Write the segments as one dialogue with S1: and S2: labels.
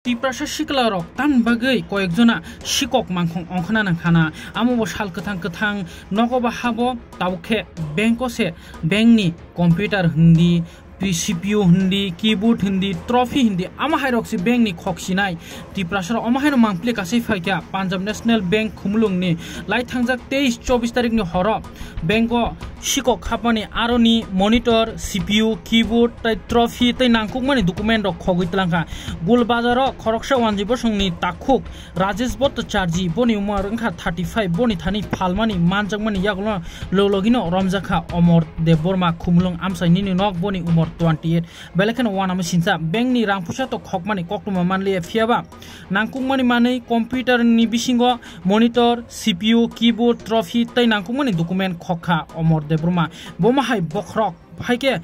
S1: Tiprasa siklarok tan bagai koyekjona sikok mangkhong ongkhana nangkhana amo sal kathang nogo ba habo tawkhe banko se bankni computer hindi CPU hindi keyboard hindi trophy hindi ama hairok si bank ni khoksinai tiprasar ama haino mangpli kasai phaikya Punjab National Bank khumlung ni lai thangjak 23-24 tarik ni horo banko sikok khapani aroni monitor CPU keyboard tai trophy tai nangkukmani document rok khogui tlangkha Gulbazar khoroksa wanjibo songni takhuk Rajesh Bhattacharya boni umar angkha 35 boni thani phalmani manjakmani yaklo lologino romjakha Amor Deborma khumlung amsaini ni nok boni umar 28 belakhan wanama sincha bank ni rangpusa to khokmani koktuma manle fiaba nangkukmani manei computer ni bisingo monitor CPU keyboard trophy tai nangkukmani document khokha Amor Deborma boma hai bokrok haike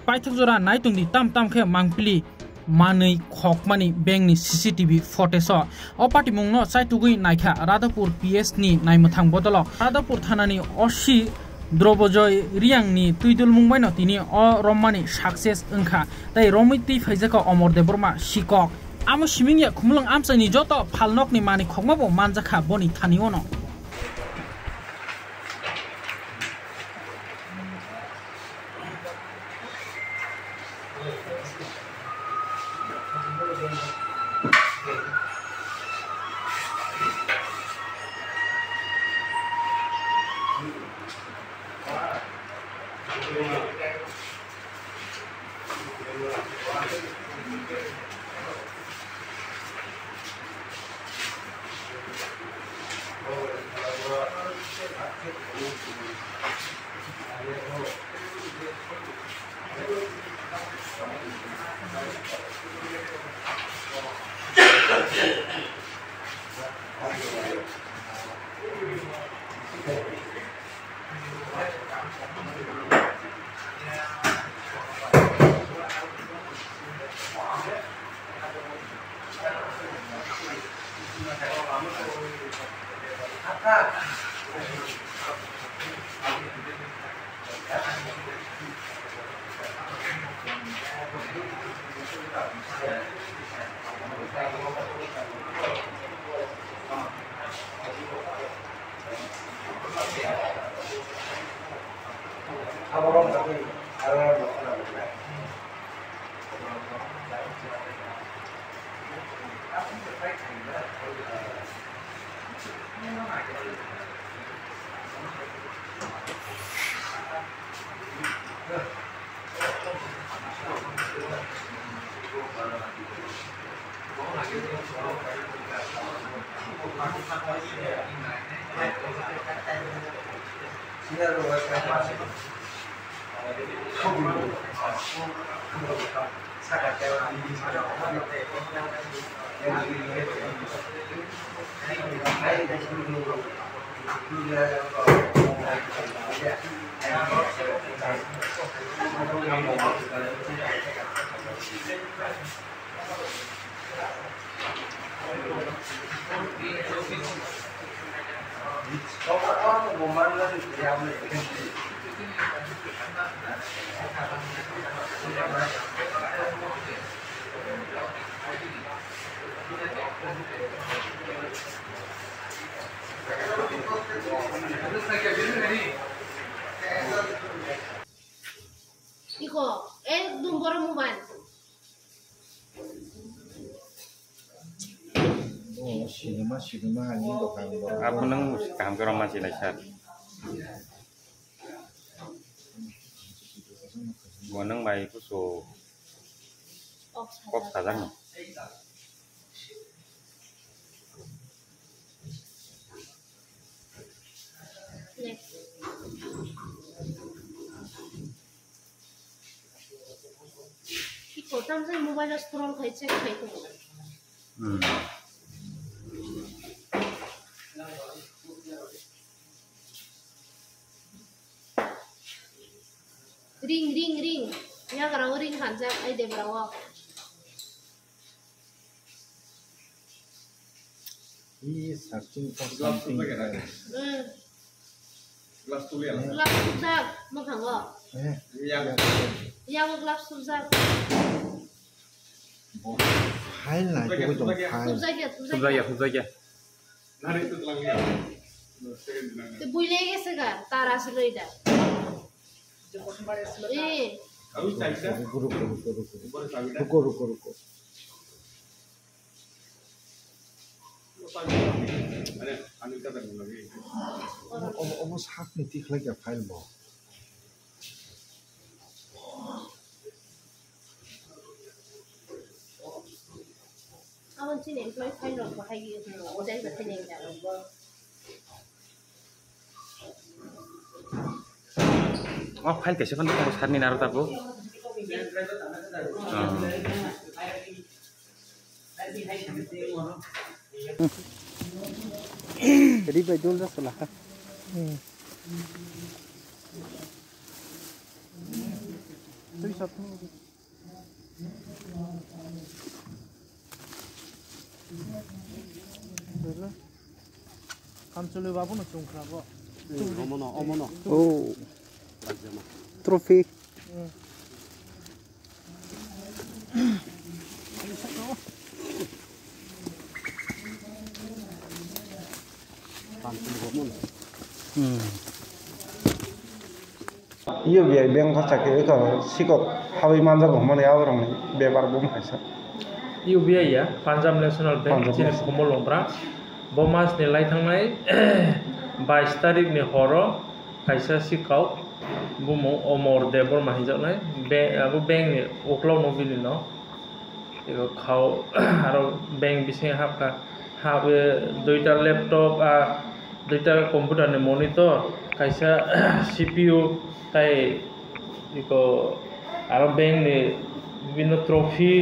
S1: paithak jora naitungni tam khe mangpli manei khokmani bank ni CCTV footage o party mungno saitugui naikha Radhapur PS ni naimuthang bodolo Radhapur thanani osi Drobojoy Riang ni tuidul mungbai no tini o rommani success engkha tai romoi tui phaijaka Amor Deborma sikok amo simingya khumlung amsani joto phalnok ni mani khokmabo manjakha boni thani ono
S2: Iko, एकदम बड़ा mobile
S3: cinema ini dokang
S4: aku nang kam karo masih lecat gua nang baik ku so kok sadang
S2: Iko, tamzai mobile scroll khai check khai to ring ya garang ring hanjak ai de brawa
S3: He is searching for something.
S5: Glass tulia lah.
S2: Glass subjak, makanggo.
S5: Yang
S2: Yang glass subjak.
S3: File ना तो कोई तो file
S4: Subjaya.
S2: তো বুইলে গেছে গা তার আসলে এটা
S3: रुको Almost half me tick like a file ball.
S2: আমার চিনি এমপ্লয়ি ফাইল রাখবো হাই গিয়ে ওটাই করতে নেই
S4: Oh, file kaisa kan harus harni naruh tabu.
S5: Jadi baju dah salah. Tapi satu. Betul. Kamu cuma bawa pun cungkra bawa. Omono. Oh. Trofi.
S6: Iya biaya bank kocak itu sikok hawi manja gomong ya orang ini bebar bom hasil.
S7: UBI ya, Punjab National Bank jenis Komol Lombra, bomas nilai tangnai 22 tarik ni horo kaisa sikau bumo omor debor mahijak nai abu bank ni oklau nobili no iko kau aro bank bising hapka habe duita laptop duita komputer ni monitor kaisa CPU tai iko aro bank ni বিভিন্ন ট্রফি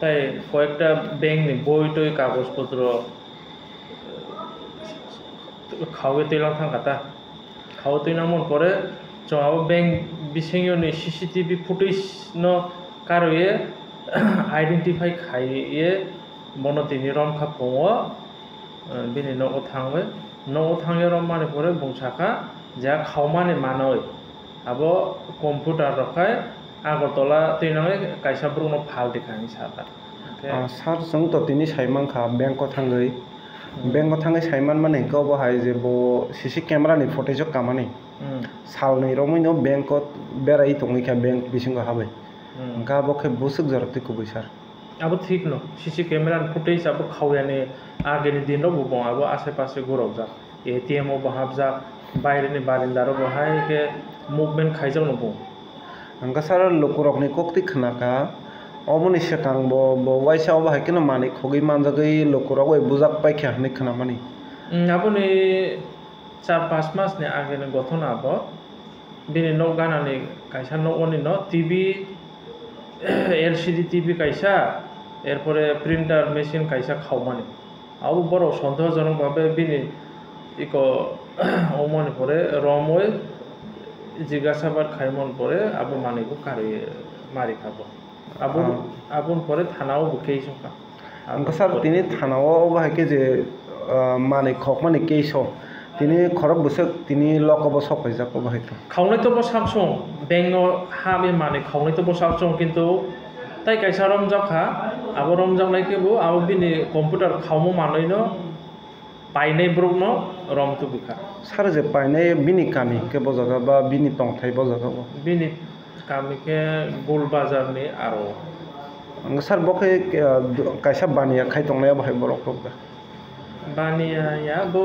S7: তাই কয়েকটা ব্যাংক নি বই টই কাগজপত্র খাওয়ে তৈলাম থাকাতা খাওয়া তৈলামন পরে চমাবো ব্যাংক বিসেঙ্গনি সিসিটিভি ফুটেজ ন কারয়ে আইডেন্টিফাই খাইয়ে বনতিনি রম খাপङ বিনি নগো থাংবে নগো থাংয়ে রম মানে পরে বংসাখা যা খাওমানে মানয় আবো কম্পিউটার রখায় আগরতলা তৈনাङै কাইसा ब्रुनो फाल देखानि साता
S6: सार जों तो तिनि साइमान खा बैंक थाङै साइमान माने को बाहाय जे बो सीसी कैमरा नि फुटेज कामानि साल नै रमैनो बैंक बेराय तङैखा बैंक बिसिंग हाबाय गा बखे बुसुक जरते को बैसार
S7: अब ठीक न सीसी कैमरा फुटेज अब खावयानि आगेनि दिन बुबो अब आसे पासे गुरब जा एटीएम ओ बहाब जा बायरेनि बारिन्दारो बहाय के मुभमेन्ट खाइजाव न बो
S6: angka sar lokurokni kokti khnaka omoni sekang bo waisa oba hakino mani khogi manjagai lokurok oi bujak paikha hni khnamani
S7: aboni 4-5 মাস ni ageni gothona abo bini no ganani kaisa no oni no TV LCD TV kaisa erpore printer machine kaisa khawmani abu boro সন্দেহজনক ভাবে bini iko omoni pore romoi জিজ্ঞাসাবাদ খাইমন পরে আবু মানিকো কারে মারি খাবো আবুন পরে থানাও বুকেই সংকা
S6: angka sar tini thanao bahake je mani khokmani keiso tini khorok busuk tini lokobo sokai jako bahake
S7: খাওনে তো বসাবছং বেঙ্গ হাবে মানে খাওনে তো বসাবছং কিন্তু তাই কাইসা রমজাখা আবু রমজাংলাই কেবো আবু বিনি কম্পিউটার খাওমো মানৈনো পাইনাই ব্রুকনো রমতু বিখা
S6: sar je painai bini kami ke bojaga ba bini tongthai bojaga bo
S7: bini kami ke গোল বাজার ni aro
S6: angka sar boke kaisa baniya khai tongnaya bahai borok rok
S7: বানিয়া ya bo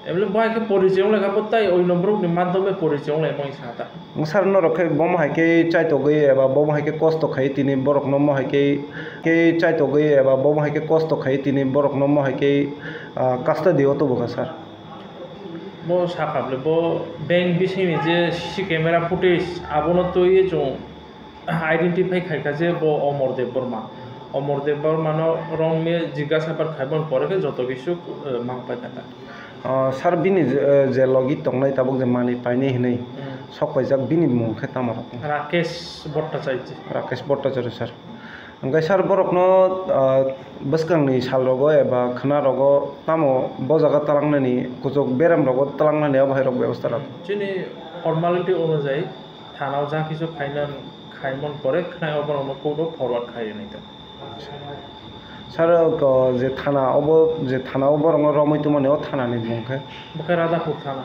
S7: এমলে বয় ke পরিচয় লেখা পতাই ওই নম্বর ni মাধ্যমে পরিচয় লেখা মই সাতা
S6: sar no rokhe bom haike chai to gei eba bom haike kosto khai tini borok no mo haike ke chai to gei eba bom haike kosto khai tini borok no mo haike kasta dio to boka sar
S7: bo sakable bo bank bisini je CC camera footage abono to ye jong identify খাইকা যে bo অমরদেব বর্মা no রংমে জিজ্ঞাসাবাদ খাইবন পরে যত কিছু মাংপাই থাকা
S6: sar bini je logi tongnai tabok je mani paini hinai sokpaijak bini mungkhe tamar
S7: Rakesh
S6: Bhattacharya sar angkai sar borok no baskangni sal rogo eba khna rogo tamo bojaga talangnani kujok beram rogo talangnani bahai rok ব্যবস্থা rak
S7: যিনি ফর্মালিটি অনুযায়ী থানাও যা কিছু খাইমন পরে খাই অবরম কোড ফরওয়ার্ড খাইয়ে নিতে
S6: Sar je thana obo je thana obo rong romoi tumani o thana ni bungkhe
S7: Bukai Radhapur Thana.